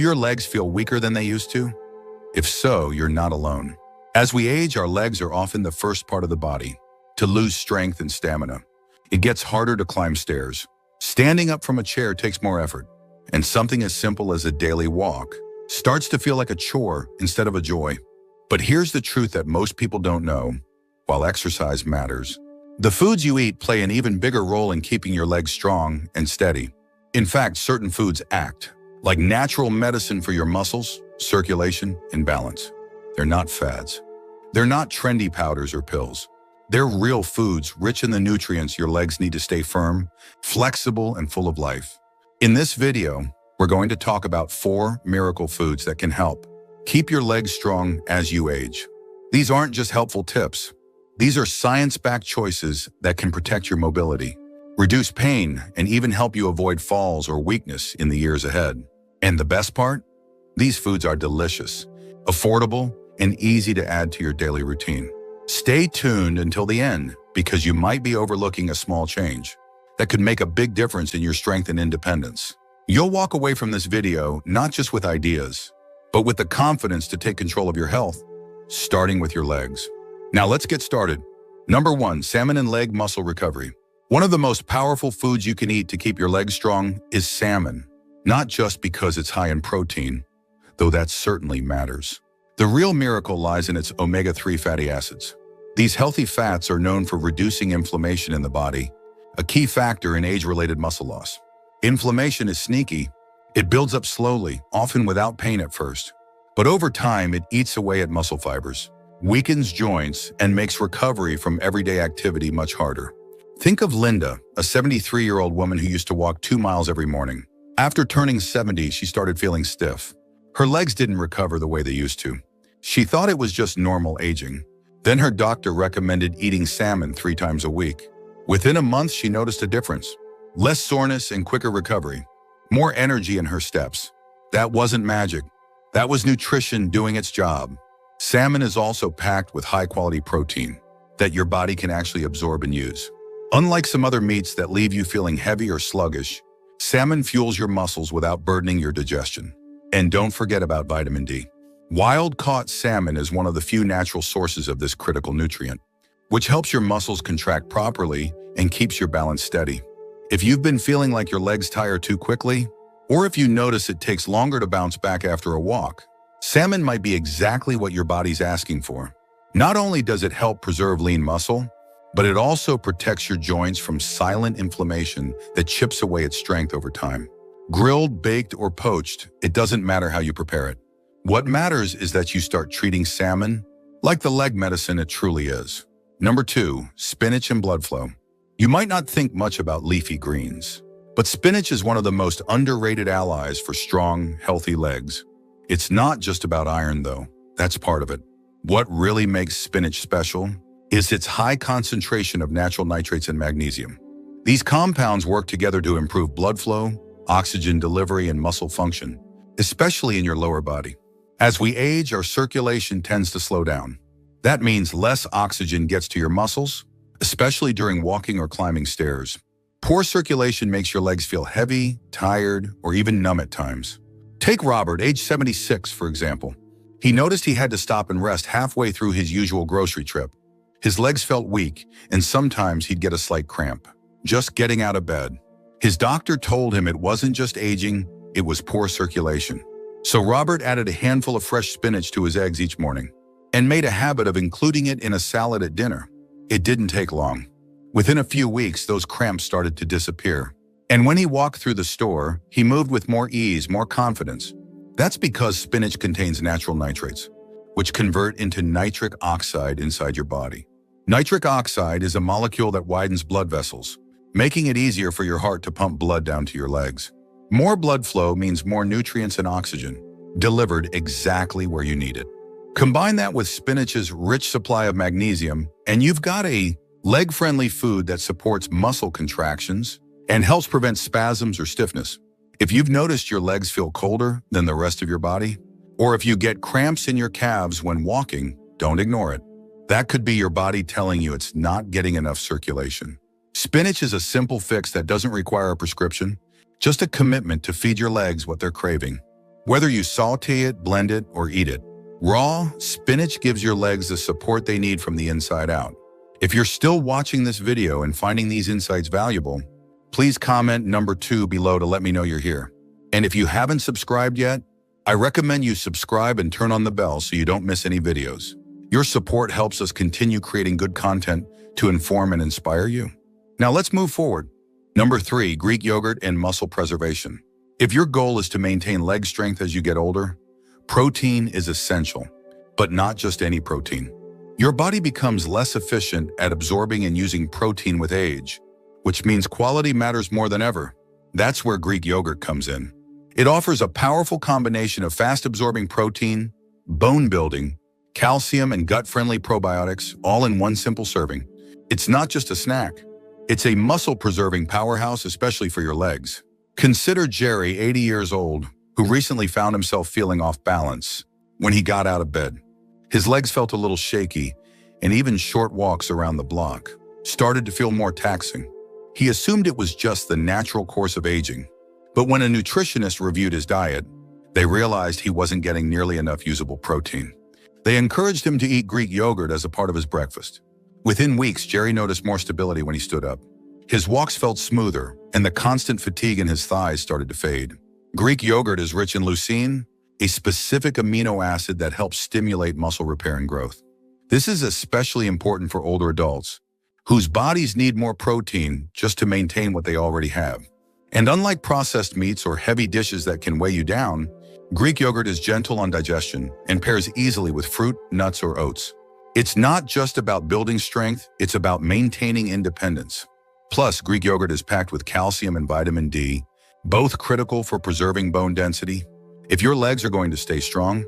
your legs feel weaker than they used to? If so, you're not alone. As we age, our legs are often the first part of the body to lose strength and stamina. It gets harder to climb stairs. Standing up from a chair takes more effort, and something as simple as a daily walk starts to feel like a chore instead of a joy. But here's the truth that most people don't know. While exercise matters, the foods you eat play an even bigger role in keeping your legs strong and steady. In fact, certain foods act like natural medicine for your muscles, circulation, and balance. They're not fads. They're not trendy powders or pills. They're real foods rich in the nutrients your legs need to stay firm, flexible, and full of life. In this video, we're going to talk about 4 miracle foods that can help keep your legs strong as you age. These aren't just helpful tips. These are science-backed choices that can protect your mobility, reduce pain, and even help you avoid falls or weakness in the years ahead. And the best part? These foods are delicious, affordable, and easy to add to your daily routine. Stay tuned until the end, because you might be overlooking a small change that could make a big difference in your strength and independence. You'll walk away from this video not just with ideas, but with the confidence to take control of your health, starting with your legs. Now let's get started. Number 1, salmon and leg muscle recovery. One of the most powerful foods you can eat to keep your legs strong is salmon, not just because it's high in protein, though that certainly matters. The real miracle lies in its omega-3 fatty acids. These healthy fats are known for reducing inflammation in the body, a key factor in age-related muscle loss. Inflammation is sneaky. It builds up slowly, often without pain at first. But over time, it eats away at muscle fibers, weakens joints, and makes recovery from everyday activity much harder. Think of Linda, a 73-year-old woman who used to walk 2 miles every morning. After turning 70, she started feeling stiff. Her legs didn't recover the way they used to. She thought it was just normal aging. Then her doctor recommended eating salmon 3 times a week. Within a month, she noticed a difference. Less soreness and quicker recovery. More energy in her steps. That wasn't magic. That was nutrition doing its job. Salmon is also packed with high-quality protein that your body can actually absorb and use. Unlike some other meats that leave you feeling heavy or sluggish, salmon fuels your muscles without burdening your digestion. And don't forget about vitamin D. Wild-caught salmon is one of the few natural sources of this critical nutrient, which helps your muscles contract properly and keeps your balance steady. If you've been feeling like your legs tire too quickly, or if you notice it takes longer to bounce back after a walk, salmon might be exactly what your body's asking for. Not only does it help preserve lean muscle, but it also protects your joints from silent inflammation that chips away at strength over time. Grilled, baked, or poached, it doesn't matter how you prepare it. What matters is that you start treating salmon like the leg medicine it truly is. Number 2, spinach and blood flow. You might not think much about leafy greens, but spinach is one of the most underrated allies for strong, healthy legs. It's not just about iron, though. That's part of it. What really makes spinach special is its high concentration of natural nitrates and magnesium. These compounds work together to improve blood flow, oxygen delivery, and muscle function, especially in your lower body. As we age, our circulation tends to slow down. That means less oxygen gets to your muscles, especially during walking or climbing stairs. Poor circulation makes your legs feel heavy, tired, or even numb at times. Take Robert, age 76, for example. He noticed he had to stop and rest halfway through his usual grocery trip. His legs felt weak, and sometimes he'd get a slight cramp just getting out of bed. His doctor told him it wasn't just aging, it was poor circulation. So Robert added a handful of fresh spinach to his eggs each morning and made a habit of including it in a salad at dinner. It didn't take long. Within a few weeks, those cramps started to disappear. And when he walked through the store, he moved with more ease, more confidence. That's because spinach contains natural nitrates, which convert into nitric oxide inside your body. Nitric oxide is a molecule that widens blood vessels, making it easier for your heart to pump blood down to your legs. More blood flow means more nutrients and oxygen, delivered exactly where you need it. Combine that with spinach's rich supply of magnesium, and you've got a leg-friendly food that supports muscle contractions and helps prevent spasms or stiffness. If you've noticed your legs feel colder than the rest of your body, or if you get cramps in your calves when walking, don't ignore it. That could be your body telling you it's not getting enough circulation. Spinach is a simple fix that doesn't require a prescription, just a commitment to feed your legs what they're craving. Whether you saute it, blend it, or eat it, raw, spinach gives your legs the support they need from the inside out. If you're still watching this video and finding these insights valuable, please comment number 2 below to let me know you're here. And if you haven't subscribed yet, I recommend you subscribe and turn on the bell so you don't miss any videos. Your support helps us continue creating good content to inform and inspire you. Now let's move forward. Number 3, Greek yogurt and muscle preservation. If your goal is to maintain leg strength as you get older, protein is essential, but not just any protein. Your body becomes less efficient at absorbing and using protein with age, which means quality matters more than ever. That's where Greek yogurt comes in. It offers a powerful combination of fast-absorbing protein, bone-building, calcium, and gut-friendly probiotics, all in one simple serving. It's not just a snack. It's a muscle-preserving powerhouse, especially for your legs. Consider Jerry, 80 years old, who recently found himself feeling off balance when he got out of bed. His legs felt a little shaky, and even short walks around the block started to feel more taxing. He assumed it was just the natural course of aging. But when a nutritionist reviewed his diet, they realized he wasn't getting nearly enough usable protein. They encouraged him to eat Greek yogurt as a part of his breakfast. Within weeks, Jerry noticed more stability when he stood up. His walks felt smoother, and the constant fatigue in his thighs started to fade. Greek yogurt is rich in leucine, a specific amino acid that helps stimulate muscle repair and growth. This is especially important for older adults, whose bodies need more protein just to maintain what they already have. And unlike processed meats or heavy dishes that can weigh you down, Greek yogurt is gentle on digestion and pairs easily with fruit, nuts, or oats. It's not just about building strength, it's about maintaining independence. Plus, Greek yogurt is packed with calcium and vitamin D, both critical for preserving bone density. If your legs are going to stay strong,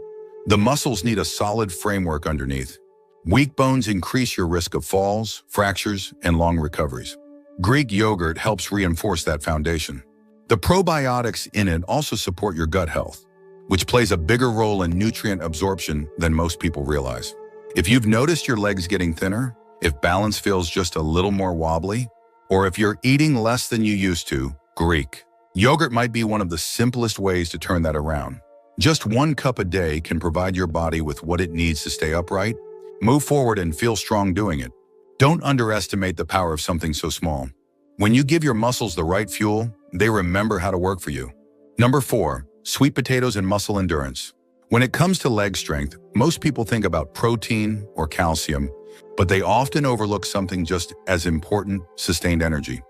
the muscles need a solid framework underneath. Weak bones increase your risk of falls, fractures, and long recoveries. Greek yogurt helps reinforce that foundation. The probiotics in it also support your gut health, which plays a bigger role in nutrient absorption than most people realize. If you've noticed your legs getting thinner, if balance feels just a little more wobbly, or if you're eating less than you used to, Greek yogurt might be one of the simplest ways to turn that around. Just 1 cup a day can provide your body with what it needs to stay upright, move forward, and feel strong doing it. Don't underestimate the power of something so small. When you give your muscles the right fuel, they remember how to work for you. Number 4, sweet potatoes and muscle endurance. When it comes to leg strength, most people think about protein or calcium, but they often overlook something just as important: sustained energy.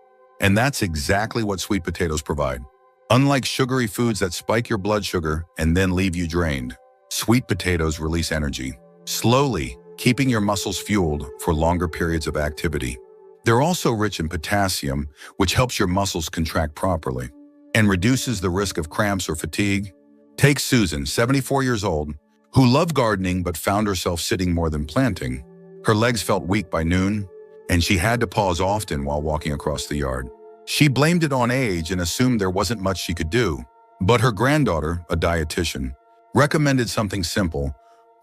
And that's exactly what sweet potatoes provide. Unlike sugary foods that spike your blood sugar and then leave you drained, sweet potatoes release energy, slowly keeping your muscles fueled for longer periods of activity. They're also rich in potassium, which helps your muscles contract properly and reduces the risk of cramps or fatigue. Take Susan, 74 years old, who loved gardening but found herself sitting more than planting. Her legs felt weak by noon, and she had to pause often while walking across the yard. She blamed it on age and assumed there wasn't much she could do. But her granddaughter, a dietitian, recommended something simple: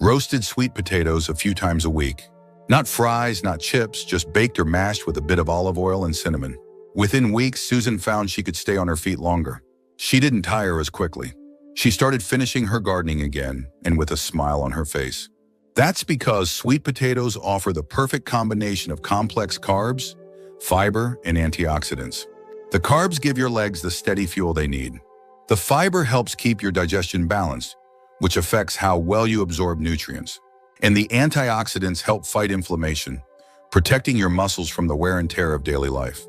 roasted sweet potatoes a few times a week. Not fries, not chips, just baked or mashed with a bit of olive oil and cinnamon. Within weeks, Susan found she could stay on her feet longer. She didn't tire as quickly. She started finishing her gardening again, and with a smile on her face. That's because sweet potatoes offer the perfect combination of complex carbs, fiber, and antioxidants. The carbs give your legs the steady fuel they need. The fiber helps keep your digestion balanced, which affects how well you absorb nutrients. And the antioxidants help fight inflammation, protecting your muscles from the wear and tear of daily life.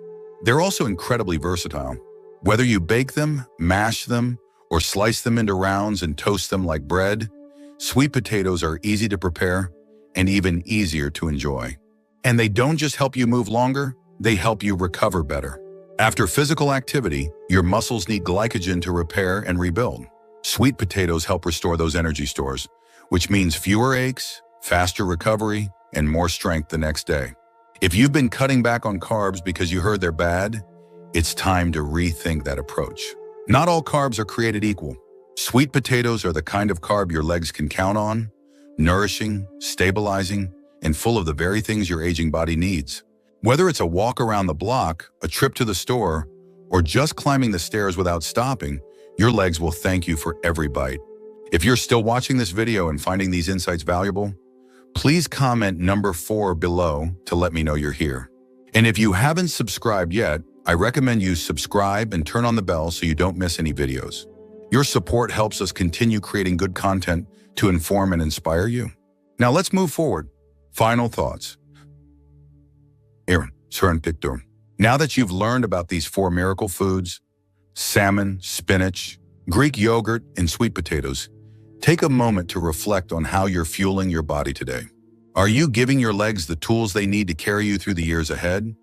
They're also incredibly versatile. Whether you bake them, mash them, or slice them into rounds and toast them like bread, sweet potatoes are easy to prepare and even easier to enjoy. And they don't just help you move longer, they help you recover better. After physical activity, your muscles need glycogen to repair and rebuild. Sweet potatoes help restore those energy stores, which means fewer aches, faster recovery, and more strength the next day. If you've been cutting back on carbs because you heard they're bad, it's time to rethink that approach. Not all carbs are created equal. Sweet potatoes are the kind of carb your legs can count on, nourishing, stabilizing, and full of the very things your aging body needs. Whether it's a walk around the block, a trip to the store, or just climbing the stairs without stopping, your legs will thank you for every bite. If you're still watching this video and finding these insights valuable, please comment number 4 below to let me know you're here. And if you haven't subscribed yet, I recommend you subscribe and turn on the bell so you don't miss any videos. Your support helps us continue creating good content to inform and inspire you. Now let's move forward. Final thoughts. Now that you've learned about these 4 miracle foods, salmon, spinach, Greek yogurt, and sweet potatoes, take a moment to reflect on how you're fueling your body today. Are you giving your legs the tools they need to carry you through the years ahead?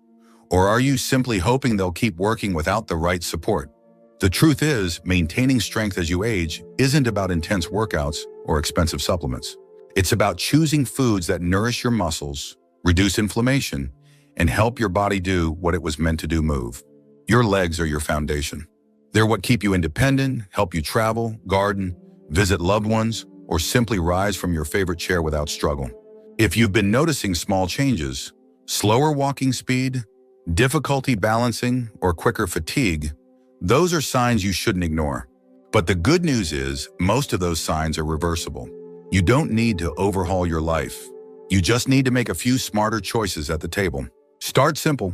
Or are you simply hoping they'll keep working without the right support? The truth is, maintaining strength as you age isn't about intense workouts or expensive supplements. It's about choosing foods that nourish your muscles, reduce inflammation, and help your body do what it was meant to do: move. Your legs are your foundation. They're what keep you independent, help you travel, garden, visit loved ones, or simply rise from your favorite chair without struggle. If you've been noticing small changes, slower walking speed, difficulty balancing, or quicker fatigue, those are signs you shouldn't ignore. But the good news is, most of those signs are reversible. You don't need to overhaul your life. You just need to make a few smarter choices at the table. Start simple.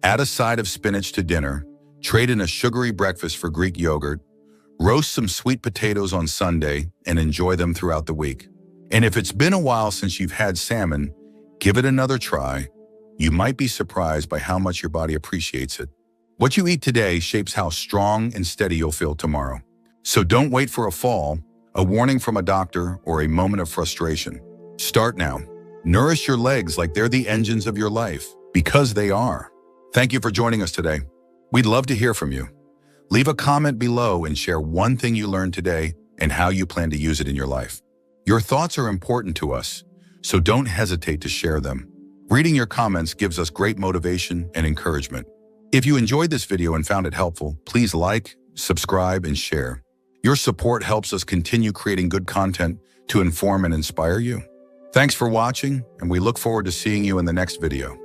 Add a side of spinach to dinner, trade in a sugary breakfast for Greek yogurt, roast some sweet potatoes on Sunday, and enjoy them throughout the week. And if it's been a while since you've had salmon, give it another try. You might be surprised by how much your body appreciates it. What you eat today shapes how strong and steady you'll feel tomorrow. So don't wait for a fall, a warning from a doctor, or a moment of frustration. Start now. Nourish your legs like they're the engines of your life, because they are. Thank you for joining us today. We'd love to hear from you. Leave a comment below and share one thing you learned today and how you plan to use it in your life. Your thoughts are important to us, so don't hesitate to share them. Reading your comments gives us great motivation and encouragement. If you enjoyed this video and found it helpful, please like, subscribe, and share. Your support helps us continue creating good content to inform and inspire you. Thanks for watching, and we look forward to seeing you in the next video.